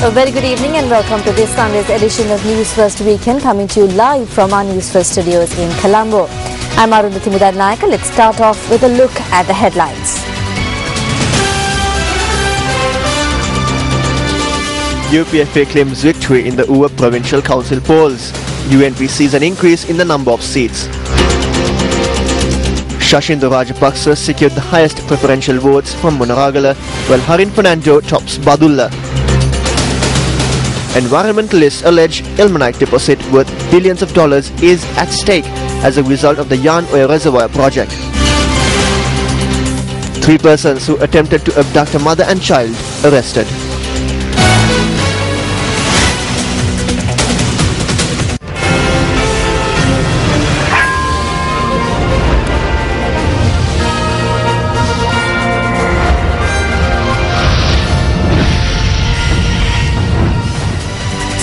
A very good evening and welcome to this Sunday's edition of Newsfirst Weekend, coming to you live from our Newsfirst studios in Colombo. I'm Nayaka. Let's start off with a look at the headlines. UPFA claims victory in the UWA Provincial Council polls. UNP sees an increase in the number of seats. Shashinda Rajapaksa secured the highest preferential votes from Monaragala, while Harin Fernando tops Badulla. Environmentalists allege ilmenite deposit worth billions of dollars is at stake as a result of the Yarn Oil Reservoir project. 3 persons who attempted to abduct a mother and child arrested.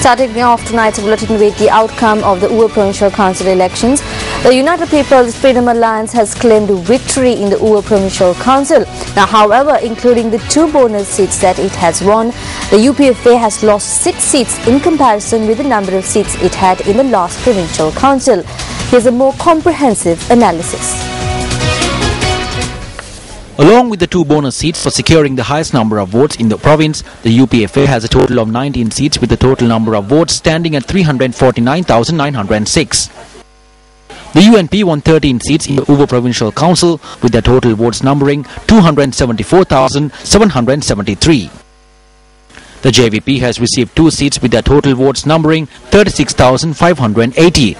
Starting off tonight's bulletin with the outcome of the UWA Provincial Council elections. The United People's Freedom Alliance has claimed victory in the UWA Provincial Council. Now, however, including the 2 bonus seats that it has won, the UPFA has lost 6 seats in comparison with the number of seats it had in the last Provincial Council. Here's a more comprehensive analysis. Along with the 2 bonus seats for securing the highest number of votes in the province, the UPFA has a total of 19 seats with the total number of votes standing at 349,906. The UNP won 13 seats in the UWA Provincial Council with their total votes numbering 274,773. The JVP has received 2 seats with their total votes numbering 36,580.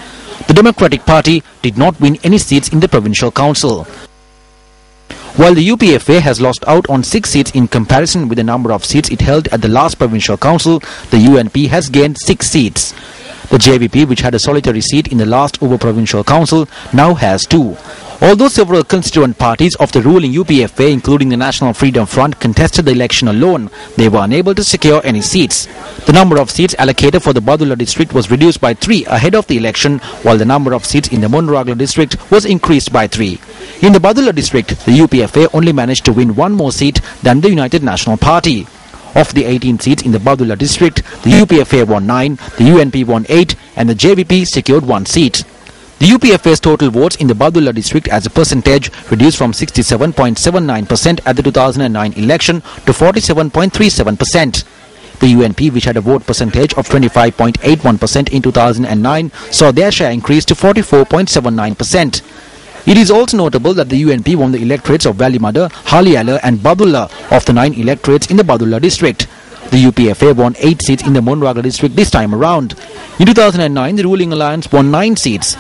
The Democratic Party did not win any seats in the Provincial Council. While the UPFA has lost out on 6 seats in comparison with the number of seats it held at the last Provincial Council, the UNP has gained 6 seats. The JVP, which had a solitary seat in the last UWA Provincial Council, now has 2. Although several constituent parties of the ruling UPFA, including the National Freedom Front, contested the election alone, they were unable to secure any seats. The number of seats allocated for the Badulla district was reduced by 3 ahead of the election, while the number of seats in the Monaragala district was increased by 3. In the Badulla district, the UPFA only managed to win 1 more seat than the United National Party. Of the 18 seats in the Badulla district, the UPFA won 9, the UNP won 8, and the JVP secured 1 seat. The UPFA's total votes in the Badulla district as a percentage reduced from 67.79% at the 2009 election to 47.37%. The UNP, which had a vote percentage of 25.81% in 2009, saw their share increase to 44.79%. It is also notable that the UNP won the electorates of Valimada, Haliala and Badulla of the 9 electorates in the Badulla district. The UPFA won 8 seats in the Monaragala district this time around. In 2009, the ruling alliance won 9 seats.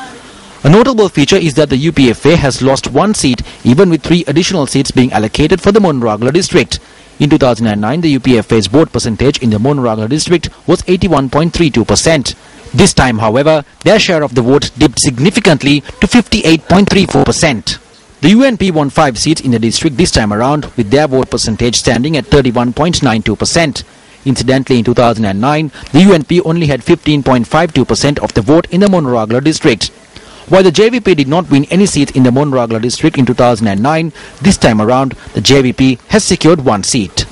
A notable feature is that the UPFA has lost 1 seat, even with 3 additional seats being allocated for the Monaragala district. In 2009, the UPFA's vote percentage in the Monaragala district was 81.32%. This time, however, their share of the vote dipped significantly to 58.34%. The UNP won 5 seats in the district this time around, with their vote percentage standing at 31.92%. Incidentally, in 2009, the UNP only had 15.52% of the vote in the Monaragala district. While the JVP did not win any seats in the Monaragala district in 2009, this time around, the JVP has secured 1 seat.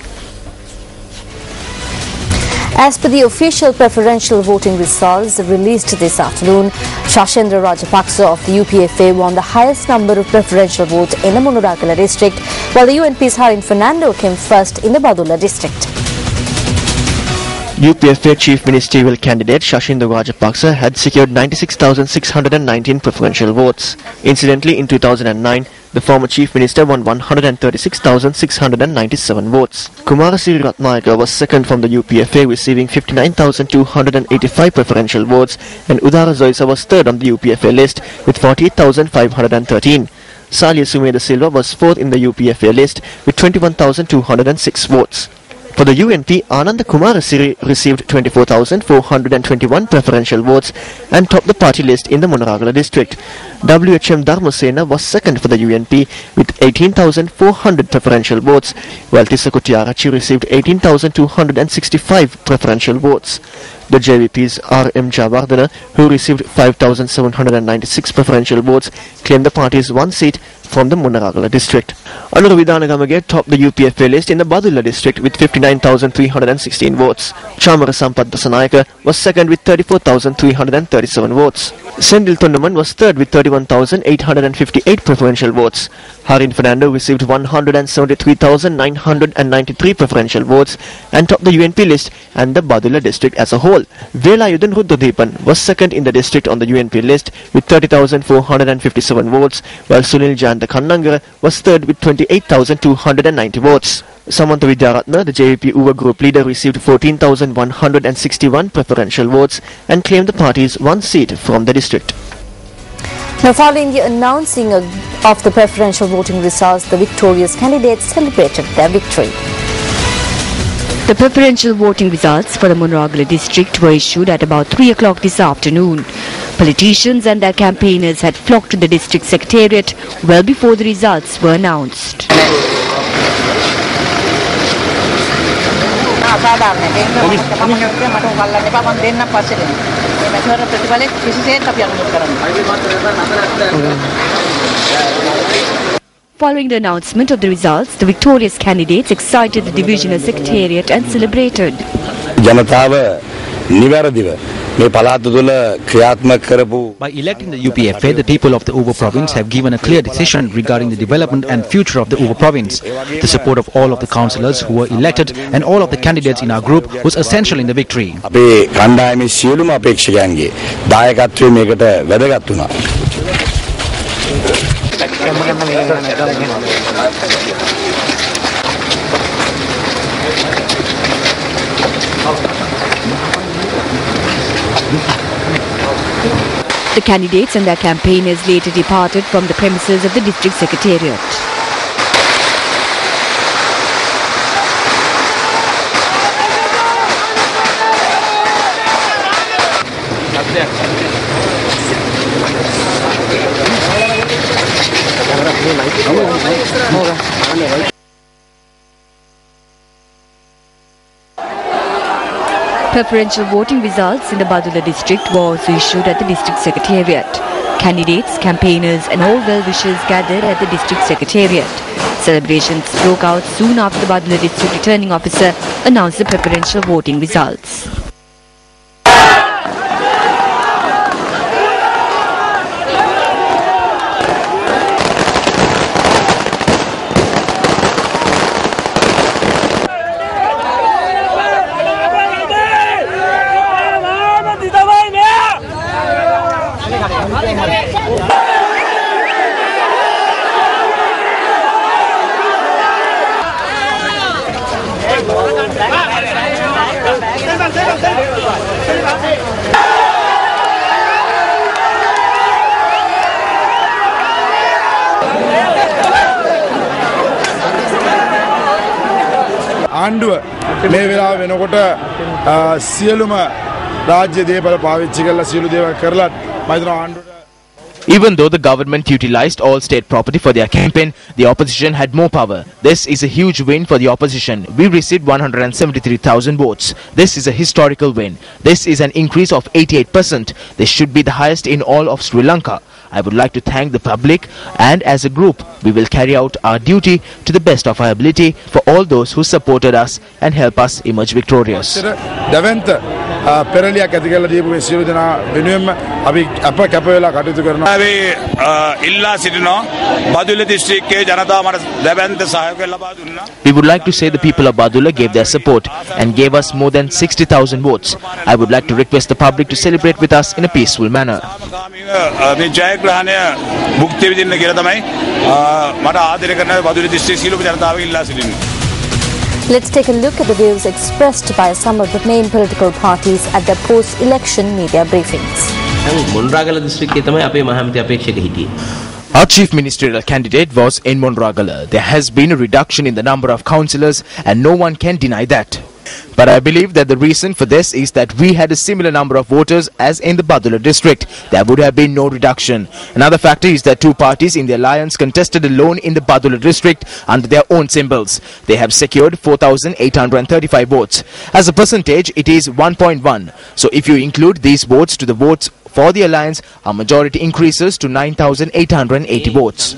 As per the official preferential voting results released this afternoon, Shashinda Rajapaksa of the UPFA won the highest number of preferential votes in the Monaragala district, while the UNP's Harin Fernando came first in the Badulla district. UPFA Chief Ministerial candidate Shashinda Rajapaksa had secured 96,619 preferential votes. Incidentally, in 2009, the former Chief Minister won 136,697 votes. Kumarasiri Ratnayaka was second from the UPFA, receiving 59,285 preferential votes, and Udara Zoisa was third on the UPFA list with 48,513. Salia Sumeda Silva was fourth in the UPFA list with 21,206 votes. For the UNP, Ananda Kumarasiri received 24,421 preferential votes and topped the party list in the Monaragala district. WHM Dharmasena was second for the UNP with 18,400 preferential votes, while Tisakutiarachi received 18,265 preferential votes. The JVP's R.M. Javardhana, who received 5,796 preferential votes, claimed the party's 1 seat from the Munaragala district. Anura Vidanagamage topped the UPFA list in the Badula district with 59,316 votes. Chamara Sampath Dasanayaka was second with 34,337 votes. Sendil Tondaman was third with 31,858 preferential votes. Harin Fernando received 173,993 preferential votes and topped the UNP list and the Badula district as a whole. Velayudan Rudradeepan was second in the district on the UNP list with 30,457 votes, while Sunil Jayanta Kannangara was third with 28,290 votes. Samantha Vidyaratna, the JVP Uva group leader, received 14,161 preferential votes and claimed the party's one seat from the district. Now, following the announcing of the preferential voting results, the victorious candidates celebrated their victory. The preferential voting results for the Munragala district were issued at about 3 o'clock this afternoon. Politicians and their campaigners had flocked to the district secretariat well before the results were announced. Following the announcement of the results, the victorious candidates excited the divisional secretariat and celebrated. By electing the UPFA, the people of the Uva province have given a clear decision regarding the development and future of the Uva province. The support of all of the councillors who were elected and all of the candidates in our group was essential in the victory. The candidates and their campaigners later departed from the premises of the district secretariat. Preferential voting results in the Badula district were also issued at the district secretariat. Candidates, campaigners and all well-wishers gathered at the district secretariat. Celebrations broke out soon after the Badula district returning officer announced the preferential voting results. ආණ්ඩුව මේ වෙලාව වෙනකොට සියලුම රාජ්‍ය දේපල පාවිච්චි කරලා සියලු දේවල් කරලත් මම හිතනවා ආණ්ඩුවට. Even though the government utilized all state property for their campaign, the opposition had more power. This is a huge win for the opposition. We received 173,000 votes. This is a historical win. This is an increase of 88%. This should be the highest in all of Sri Lanka. I would like to thank the public, and as a group, we will carry out our duty to the best of our ability for all those who supported us and help us emerge victorious. පෙරලියක් ඇති කරලා දීපු මේ සියලු දෙනා වෙනුවෙන්ම අපි අප කැප වෙලා කටයුතු කරනවා. අපි ඉල්ලා සිටිනවා බදුල්ල දිස්ත්‍රික්කයේ ජනතාව මට දැවැන්ත සහයෝගය ලබා දුන්නා. We would like to say the people of Badula gave their support and gave us more than 60,000 votes. I would like to request the public to celebrate with us in a peaceful manner. මේ ජයග්‍රහණය භුක්ති විඳින්න කියලා තමයි මට ආදරය කරන බදුල්ල දිස්ත්‍රික්කයේ සියලුම ජනතාව ඉල්ලා සිටිනවා. Let's take a look at the views expressed by some of the main political parties at their post-election media briefings. Our chief ministerial candidate was in Munragala. There has been a reduction in the number of councillors and no one can deny that. But I believe that the reason for this is that we had a similar number of voters as in the Badula district. There would have been no reduction. Another factor is that two parties in the alliance contested alone in the Badula district under their own symbols. They have secured 4,835 votes. As a percentage, it is 1.1. So if you include these votes to the votes For the alliance, our majority increases to 9,880 votes.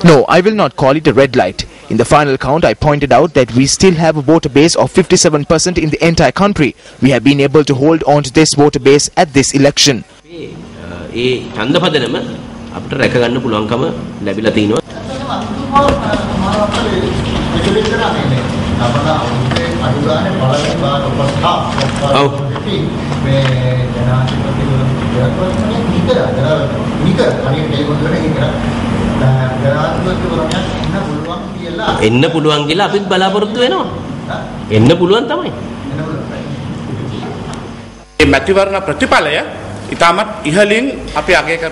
No, I will not call it a red light. In the final count, I pointed out that we still have a voter base of 57% in the entire country. We have been able to hold on to this voter base at this election.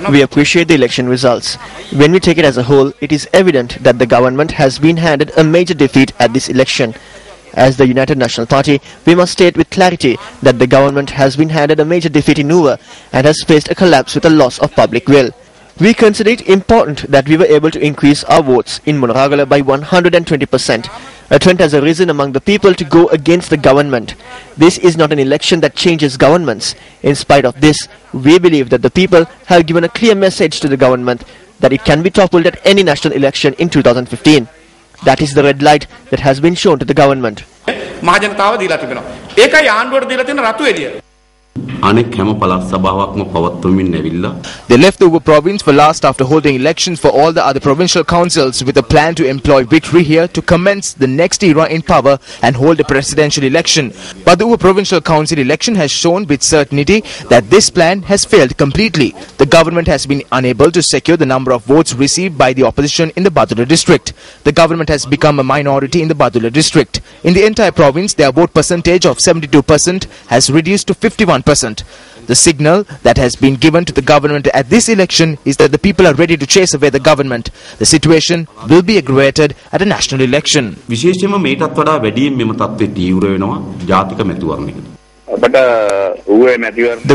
We appreciate the election results. When we take it as a whole, it is evident that the government has been handed a major defeat at this election. As the United National Party, we must state with clarity that the government has been handed a major defeat in Nuwa and has faced a collapse with a loss of public will. We consider it important that we were able to increase our votes in Monaragala by 120%. A trend has arisen among the people to go against the government. This is not an election that changes governments. In spite of this, we believe that the people have given a clear message to the government that it can be toppled at any national election in 2015. That is the red light that has been shown to the government. They left the Uva province for last after holding elections for all the other provincial councils with a plan to employ victory here to commence the next era in power and hold a presidential election. But the Uva provincial council election has shown with certainty that this plan has failed completely. The government has been unable to secure the number of votes received by the opposition in the Badula district. The government has become a minority in the Badula district. In the entire province, their vote percentage of 72% has reduced to 51%. The signal that has been given to the government at this election is that the people are ready to chase away the government. The situation will be aggravated at a national election. The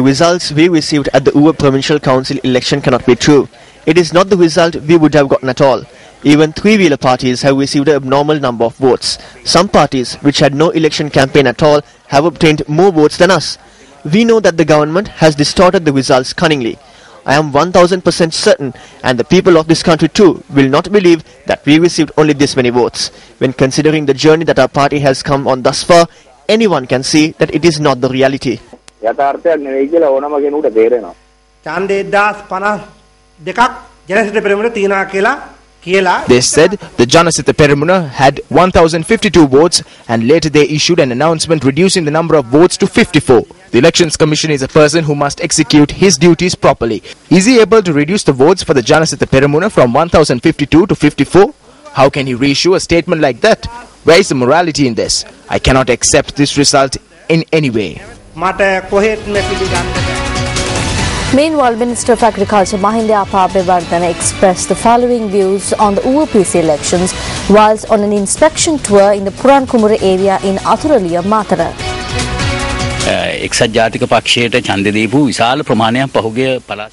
results we received at the Uva Provincial Council election cannot be true. It is not the result we would have gotten at all. Even three-wheeler parties have received an abnormal number of votes. Some parties, which had no election campaign at all, have obtained more votes than us. We know that the government has distorted the results cunningly. I am 1000% certain, and the people of this country too will not believe that we received only this many votes. When considering the journey that our party has come on thus far, anyone can see that it is not the reality. They said the Janasitha Peramuna had 1052 votes and later they issued an announcement reducing the number of votes to 54. The Elections Commission is a person who must execute his duties properly. Is he able to reduce the votes for the Janasitha Peramuna from 1052 to 54? How can he reissue a statement like that? Where is the morality in this? I cannot accept this result in any way. Meanwhile, Minister of Agriculture Mahinda Apabewardena expressed the following views on the UPC elections whilst on an inspection tour in the Purankumura area in Athuraliya, Matara.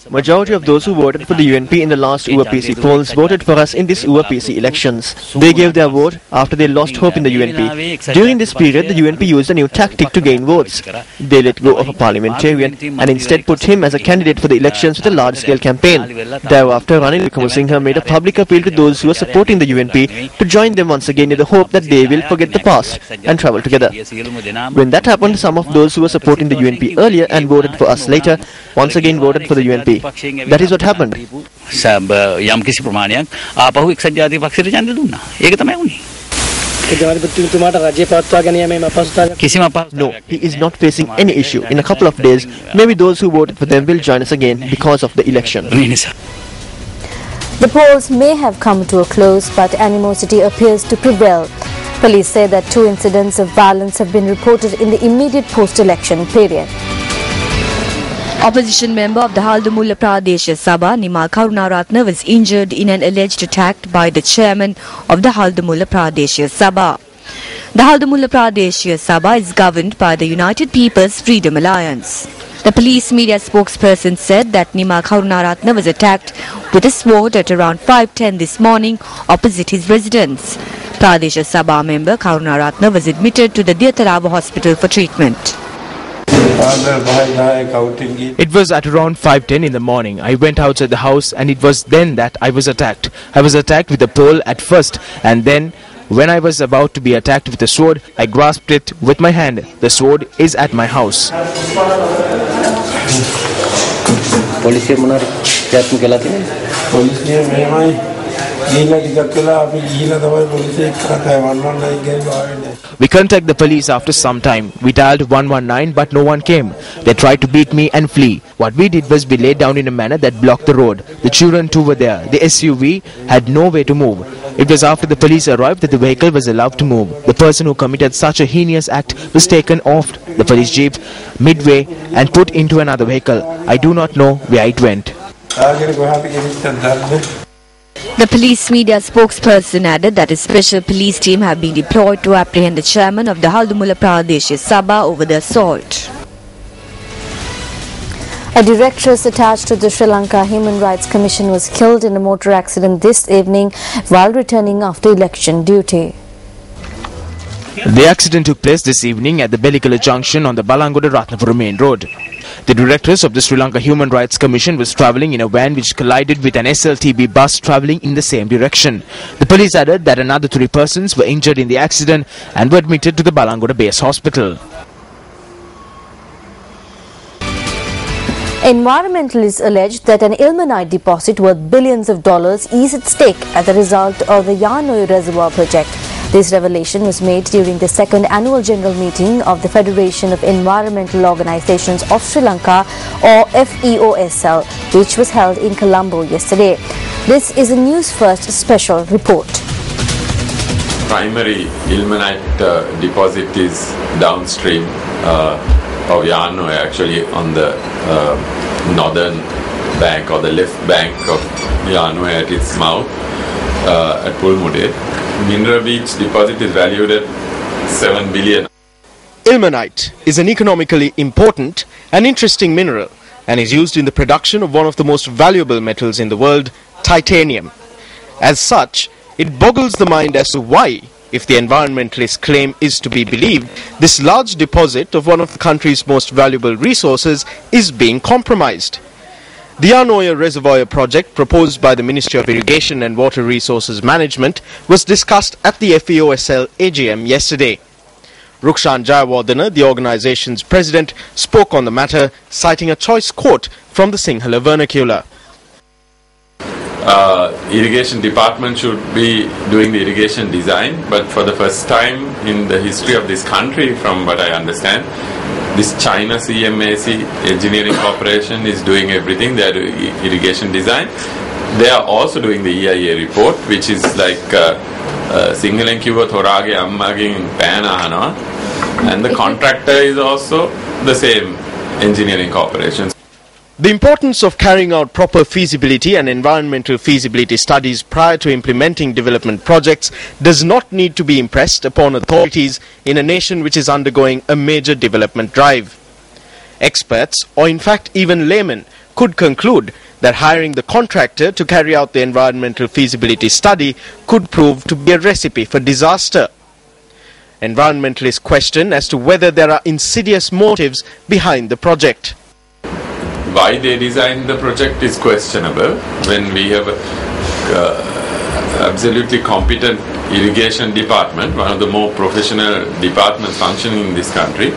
Majority of those who voted for the UNP in the last UPC polls voted for us in this UPC elections. They gave their vote after they lost hope in the UNP. During this period, the UNP used a new tactic to gain votes. They let go of a parliamentarian and instead put him as a candidate for the elections with a large-scale campaign. Thereafter, Ranil Wickremesinghe made a public appeal to those who are supporting the UNP to join them once again in the hope that they will forget the past and travel together. When that happened, some of those who were supporting the UNP earlier and voted for us later once again voted for the UNP. That is what happened. No, he is not facing any issue. In a couple of days, maybe those who voted for them will join us again because of the election. The polls may have come to a close, but animosity appears to prevail. Police say that 2 incidents of violence have been reported in the immediate post-election period. Opposition member of the Haldamulla Pradesh Sabha, Nimal Karunaratne, was injured in an alleged attack by the chairman of the Haldamulla Pradesh Sabha. The Haldamulla Pradesh Sabha is governed by the United People's Freedom Alliance. The police media spokesperson said that Nimal Karunaratne was attacked with a sword at around 5:10 this morning opposite his residence. Pradesh Sabha member Karunaratne was admitted to the Diyatalava hospital for treatment. It was at around 5:10 in the morning. I went outside the house and it was then that I was attacked. I was attacked with a pole at first, and then when I was about to be attacked with a sword, I grasped it with my hand. The sword is at my house. We contacted the police after some time. We dialed 119 but no one came. They tried to beat me and flee. What we did was we laid down in a manner that blocked the road. The children too were there. The SUV had no way to move. It was after the police arrived that the vehicle was allowed to move. The person who committed such a heinous act was taken off the police jeep midway and put into another vehicle. I do not know where it went. The police media spokesperson added that a special police team have been deployed to apprehend the chairman of the Haldumula Pradesh Sabha over the assault. A directress attached to the Sri Lanka Human Rights Commission was killed in a motor accident this evening while returning after election duty. The accident took place this evening at the Belikala junction on the Balangoda Ratnapura main road. The directress of the Sri Lanka Human Rights Commission was travelling in a van which collided with an SLTB bus travelling in the same direction. The police added that another 3 persons were injured in the accident and were admitted to the Balangoda base hospital. Environmentalists allege that an ilmenite deposit worth billions of dollars is at stake as a result of the Yarnoy Reservoir project. This revelation was made during the 2nd annual general meeting of the Federation of Environmental Organizations of Sri Lanka, or FEOSL, which was held in Colombo yesterday. This is a Newsfirst special report. Primary ilmenite deposit is downstream of Yarnoy, actually on the northern bank or the left bank of Yarnoy at its mouth at Pulmude. Mineral beach deposit is valued at 7 billion. Ilmenite is an economically important and interesting mineral and is used in the production of one of the most valuable metals in the world, titanium. As such, it boggles the mind as to why, if the environmentalist claim is to be believed, this large deposit of one of the country's most valuable resources is being compromised. The Yarnoy Reservoir project proposed by the Ministry of Irrigation and Water Resources Management was discussed at the FEOSL AGM yesterday. Rukshan Jayawardena, the organization's president, spoke on the matter, citing a choice quote from the Sinhala vernacular. Irrigation department should be doing the irrigation design, but for the first time in the history of this country, from what I understand, this China CMAC Engineering Corporation is doing everything. They are doing irrigation design. They are also doing the EIA report, which is like Singhalen kiwa thorage ammagen pana hana, and the contractor is also the same engineering corporation. The importance of carrying out proper feasibility and environmental feasibility studies prior to implementing development projects does not need to be impressed upon authorities in a nation which is undergoing a major development drive. Experts, or in fact even laymen, could conclude that hiring the contractor to carry out the environmental feasibility study could prove to be a recipe for disaster. Environmentalists question as to whether there are insidious motives behind the project. Why they designed the project is questionable when we have absolutely competent irrigation department, one of the more professional departments functioning in this country.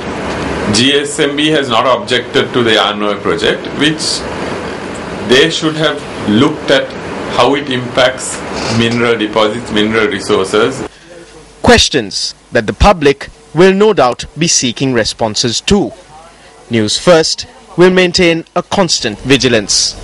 GSMB has not objected to the Yarnoy project, which they should have looked at how it impacts mineral deposits, mineral resources. Questions that the public will no doubt be seeking responses to. News First will maintain a constant vigilance.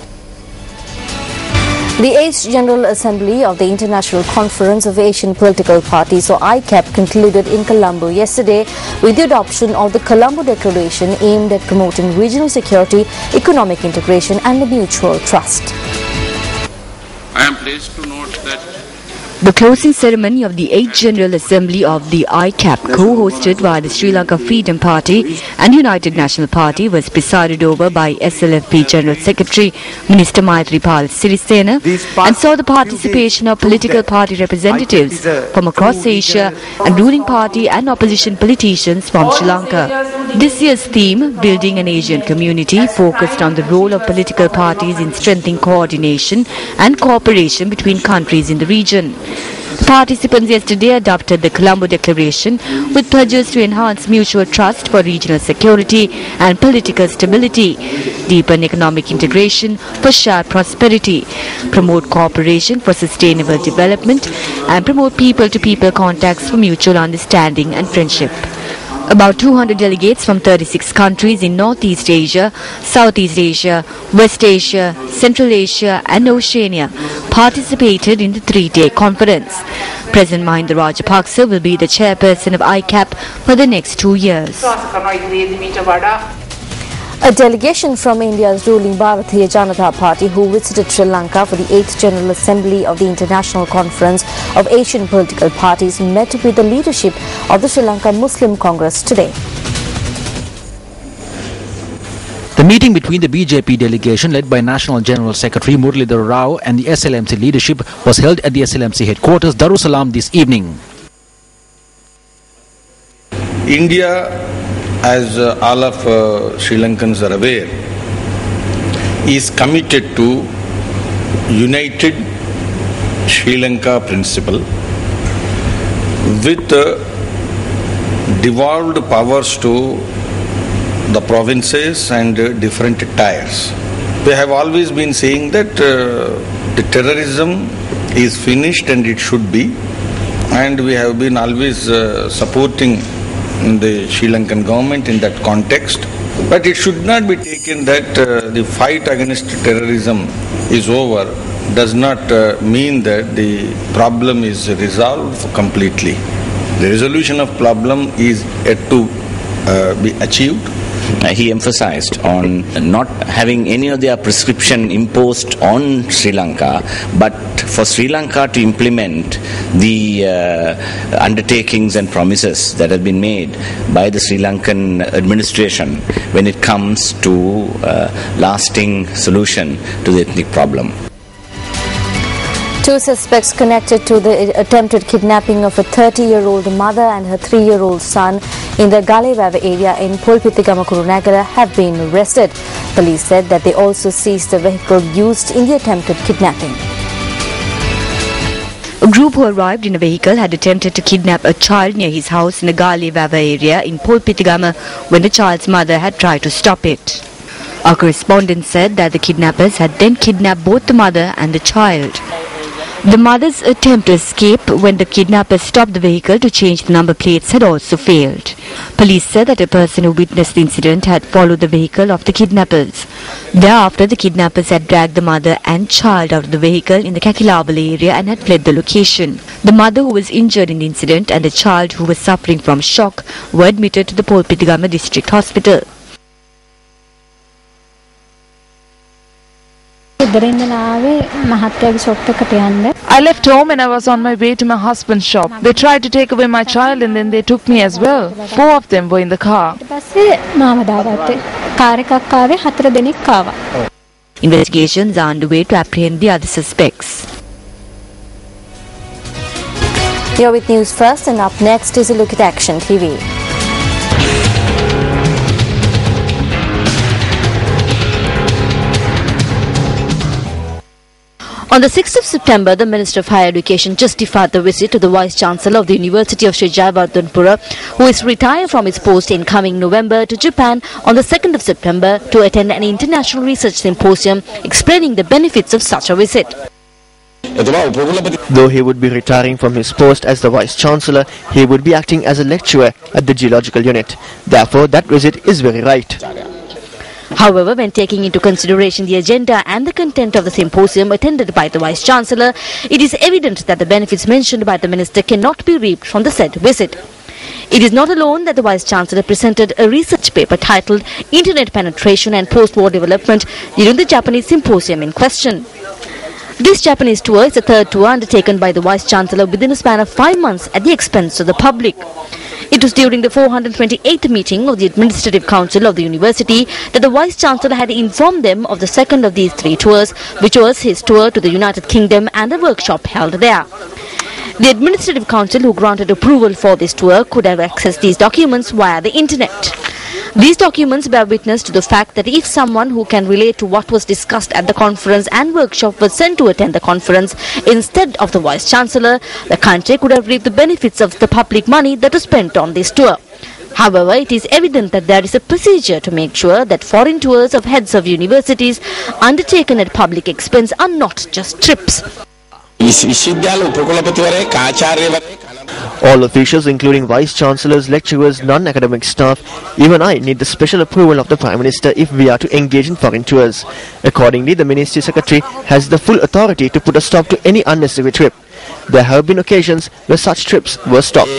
The 8th General Assembly of the International Conference of Asian Political Parties, or ICAP, concluded in Colombo yesterday with the adoption of the Colombo Declaration aimed at promoting regional security, economic integration and mutual trust. I am pleased to note that The closing ceremony of the 8th General Assembly of the ICAP, co-hosted by the Sri Lanka Freedom Party and United National Party, was presided over by SLFP General Secretary Minister Maithripala Sirisena and saw the participation of political party representatives from across Asia and ruling party and opposition politicians from Sri Lanka. This year's theme, Building an Asian Community, focused on the role of political parties in strengthening coordination and cooperation between countries in the region. The participants yesterday adopted the Colombo Declaration with pledges to enhance mutual trust for regional security and political stability, deepen economic integration for shared prosperity, promote cooperation for sustainable development, and promote people-to-people contacts for mutual understanding and friendship. About 200 delegates from 36 countries in Northeast Asia, Southeast Asia, West Asia, Central Asia and Oceania participated in the three-day conference. President Mahinda Rajapaksa will be the chairperson of ICAP for the next 2 years. A delegation from India's ruling Bharatiya Janata Party who visited Sri Lanka for the 8th General Assembly of the International Conference of Asian Political Parties met with the leadership of the Sri Lanka Muslim Congress today. The meeting between the BJP delegation led by National General Secretary Muralidhar Rao and the SLMC leadership was held at the SLMC headquarters Darussalam this evening. India, as all of Sri Lankans are aware, is committed to United Sri Lanka principle with devolved powers to the provinces and different tiers. We have always been saying that the terrorism is finished and it should be, and we have been always supporting the Sri Lankan government in that context. But it should not be taken that the fight against terrorism is over does not mean that the problem is resolved completely. The resolution of problem is yet to be achieved. He emphasized on not having any of their prescription imposed on Sri Lanka, but for Sri Lanka to implement the undertakings and promises that have been made by the Sri Lankan administration when it comes to lasting solution to the ethnic problem. Two suspects connected to the attempted kidnapping of a 30-year-old mother and her 3-year-old son in the Galewava area in Pulpithigama Kurunegala have been arrested. Police said that they also seized the vehicle used in the attempted kidnapping. A group who arrived in a vehicle had attempted to kidnap a child near his house in the Galewava area in Pulpithigama when the child's mother had tried to stop it. Our correspondent said that the kidnappers had then kidnapped both the mother and the child. The mother's attempt to escape when the kidnappers stopped the vehicle to change the number plates had also failed. Police said that a person who witnessed the incident had followed the vehicle of the kidnappers. Thereafter, the kidnappers had dragged the mother and child out of the vehicle in the Kakilabala area and had fled the location. The mother, who was injured in the incident, and the child, who was suffering from shock, were admitted to the Pulpithigama District Hospital. I left home and I was on my way to my husband's shop. They tried to take away my child and then they took me as well. 4 of them were in the car. Investigations are underway to apprehend the other suspects. You're with News First, and up next is a look at Action TV. On the 6th of September, the Minister of Higher Education justified the visit to the Vice-Chancellor of the University of Sri Jayawardhanapura, who is retiring from his post in coming November, to Japan on the 2nd of September to attend an international research symposium explaining the benefits of such a visit. Though he would be retiring from his post as the Vice-Chancellor, he would be acting as a lecturer at the Geological Unit. Therefore, that visit is very right. However, when taking into consideration the agenda and the content of the symposium attended by the Vice-Chancellor, it is evident that the benefits mentioned by the Minister cannot be reaped from the said visit. It is not alone that the Vice-Chancellor presented a research paper titled Internet Penetration and Post-War Development during the Japanese symposium in question. This Japanese tour is the third tour undertaken by the Vice-Chancellor within a span of 5 months at the expense of the public. It was during the 428th meeting of the Administrative Council of the University that the Vice-Chancellor had informed them of the second of these 3 tours, which was his tour to the United Kingdom and a workshop held there. The Administrative Council, who granted approval for this tour, could have accessed these documents via the internet. These documents bear witness to the fact that if someone who can relate to what was discussed at the conference and workshop was sent to attend the conference instead of the Vice-Chancellor, the country could have reaped the benefits of the public money that was spent on this tour. However, it is evident that there is a procedure to make sure that foreign tours of heads of universities undertaken at public expense are not just trips. All officials, including vice-chancellors, lecturers, non-academic staff, even I need the special approval of the Prime Minister if we are to engage in foreign tours. Accordingly, the Ministry Secretary has the full authority to put a stop to any unnecessary trip. There have been occasions where such trips were stopped.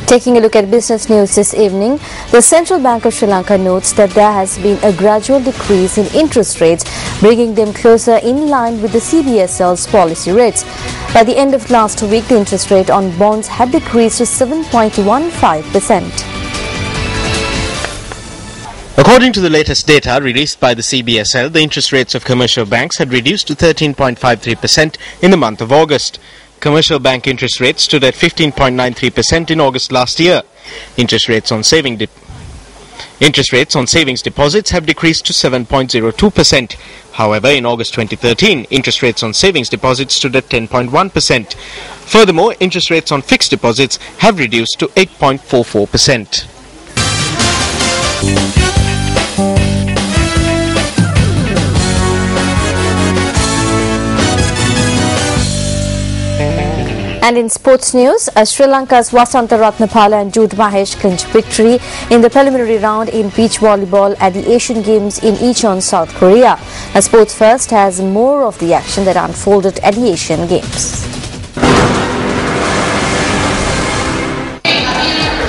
Taking a look at business news this evening, the Central Bank of Sri Lanka notes that there has been a gradual decrease in interest rates, bringing them closer in line with the CBSL's policy rates. By the end of last week, the interest rate on bonds had decreased to 7.15%. According to the latest data released by the CBSL, the interest rates of commercial banks had reduced to 13.53% in the month of August. Commercial bank interest rates stood at 15.93% in August last year. Interest rates on savings deposits have decreased to 7.02%. However, in August 2013, interest rates on savings deposits stood at 10.1%. Furthermore, interest rates on fixed deposits have reduced to 8.44%. And in sports news, Sri Lanka's Vasantha Ratnapala and Jude Mahesh clinched victory in the preliminary round in beach volleyball at the Asian Games in Incheon, South Korea. Sports First has more of the action that unfolded at the Asian Games.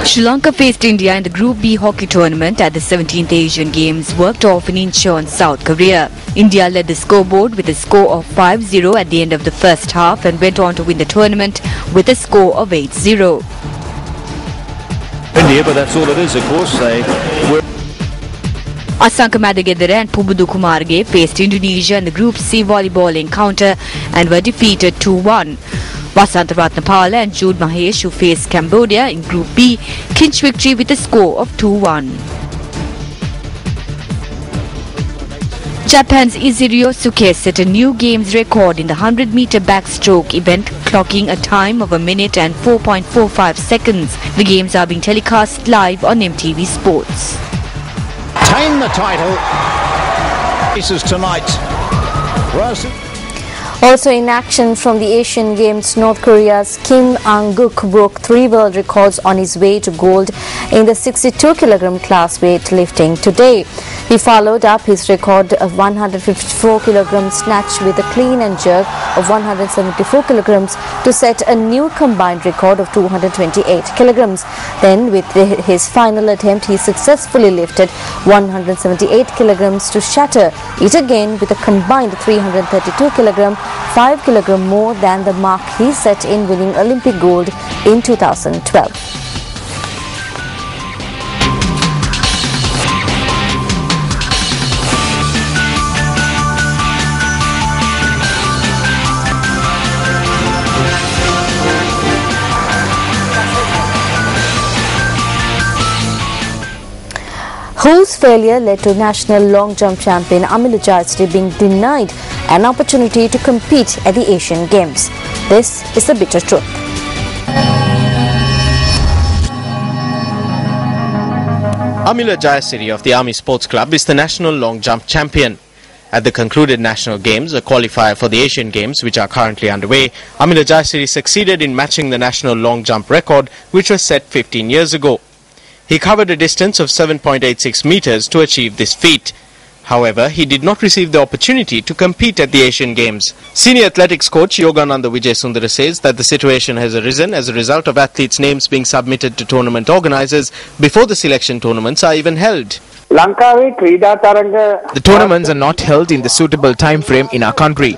Sri Lanka faced India in the Group B hockey tournament at the 17th Asian Games, worked off in Incheon, South Korea. India led the scoreboard with a score of 5-0 at the end of the first half and went on to win the tournament with a score of 8-0. India, but that's all it is, of course. Asanka Madagedera and Pubudu Kumarge faced Indonesia in the Group C volleyball encounter and were defeated 2-1. Vasantha Ratnapala and Jude Mahesh, who faced Cambodia in Group B, clinched victory with a score of 2-1. Japan's Iziro Suke set a new games record in the 100-meter backstroke event, clocking a time of 1 minute and 4.45 seconds. The games are being telecast live on MTV Sports. Retain the title. Races tonight. Also in action from the Asian Games, North Korea's Kim Ang-guk broke 3 world records on his way to gold in the 62-kilogram class weightlifting today. He followed up his record of 154 kilograms snatch with a clean and jerk of 174 kilograms to set a new combined record of 228 kilograms. Then with his final attempt, he successfully lifted 178 kilograms to shatter it again with a combined 332 kilogram, 5 kilogram more than the mark he set in winning Olympic gold in 2012. Whose failure led to national long jump champion Amila Jayasri being denied an opportunity to compete at the Asian Games. This is the bitter truth. Amila Jayasri of the Army Sports Club is the national long jump champion. At the concluded national games, a qualifier for the Asian Games, which are currently underway, Amila Jayasri succeeded in matching the national long jump record, which was set 15 years ago. He covered a distance of 7.86 meters to achieve this feat. However, he did not receive the opportunity to compete at the Asian Games. Senior athletics coach Yogananda Vijayasundara says that the situation has arisen as a result of athletes' names being submitted to tournament organisers before the selection tournaments are even held. The tournaments are not held in the suitable time frame in our country.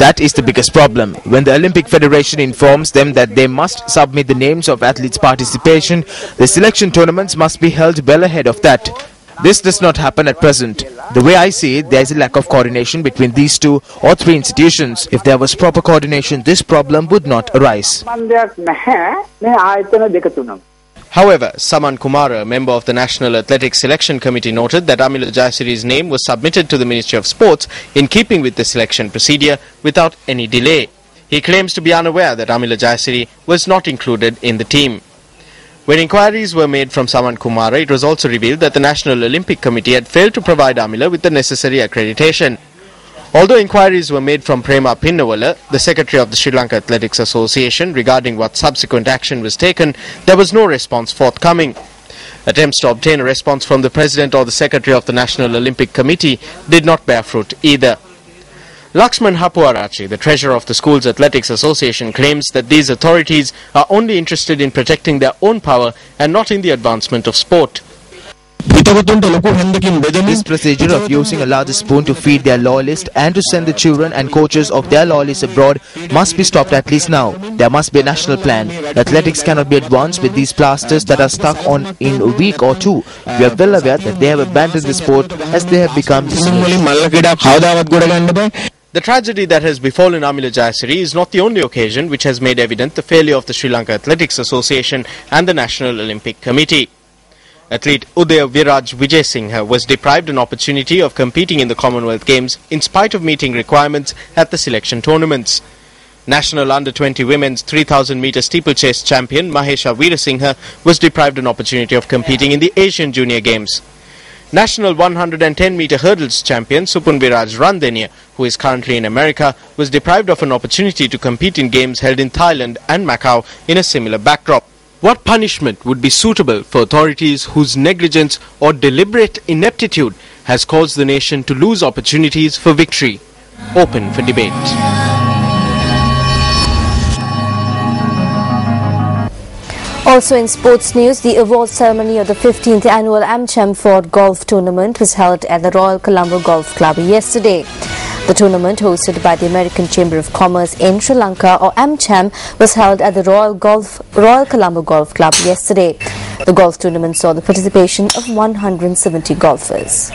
That is the biggest problem. When the Olympic Federation informs them that they must submit the names of athletes' participation, the selection tournaments must be held well ahead of that. This does not happen at present. The way I see it, there is a lack of coordination between these 2 or 3 institutions. If there was proper coordination, this problem would not arise. However, Saman Kumara, a member of the National Athletics Selection Committee, noted that Amila Jayasuri's name was submitted to the Ministry of Sports in keeping with the selection procedure without any delay. He claims to be unaware that Amila Jayasuri was not included in the team. When inquiries were made from Saman Kumara, it was also revealed that the National Olympic Committee had failed to provide Amila with the necessary accreditation. Although inquiries were made from Prema Pinnawala, the Secretary of the Sri Lanka Athletics Association, regarding what subsequent action was taken, there was no response forthcoming. Attempts to obtain a response from the President or the Secretary of the National Olympic Committee did not bear fruit either. Lakshman Hapuarachi, the Treasurer of the Schools Athletics Association, claims that these authorities are only interested in protecting their own power and not in the advancement of sport. This procedure of using a larger spoon to feed their loyalists and to send the children and coaches of their loyalists abroad must be stopped at least now. There must be a national plan. Athletics cannot be advanced with these plasters that are stuck on in a week or 2. We are well aware that they have abandoned the sport as they have become The tragedy that has befallen Amila Jayasuri is not the only occasion which has made evident the failure of the Sri Lanka Athletics Association and the National Olympic Committee. Athlete Udaya Viraj Vijay Singha was deprived an opportunity of competing in the Commonwealth Games in spite of meeting requirements at the selection tournaments. National Under-20 Women's 3000 meter steeplechase champion Mahesha Veerasinghe was deprived an opportunity of competing in the Asian Junior Games. National 110 meter hurdles champion Supun Viraj Randenia, who is currently in America, was deprived of an opportunity to compete in games held in Thailand and Macau in a similar backdrop. What punishment would be suitable for authorities whose negligence or deliberate ineptitude has caused the nation to lose opportunities for victory? Open for debate. Also in sports news, the award ceremony of the 15th annual AmCham Ford Golf Tournament was held at the Royal Colombo Golf Club yesterday. The tournament, hosted by the American Chamber of Commerce in Sri Lanka, or AmCham, was held at the Royal Colombo Golf Club yesterday. The golf tournament saw the participation of 170 golfers.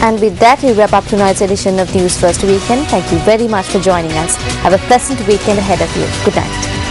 And with that, we wrap up tonight's edition of News First Weekend. Thank you very much for joining us. Have a pleasant weekend ahead of you. Good night.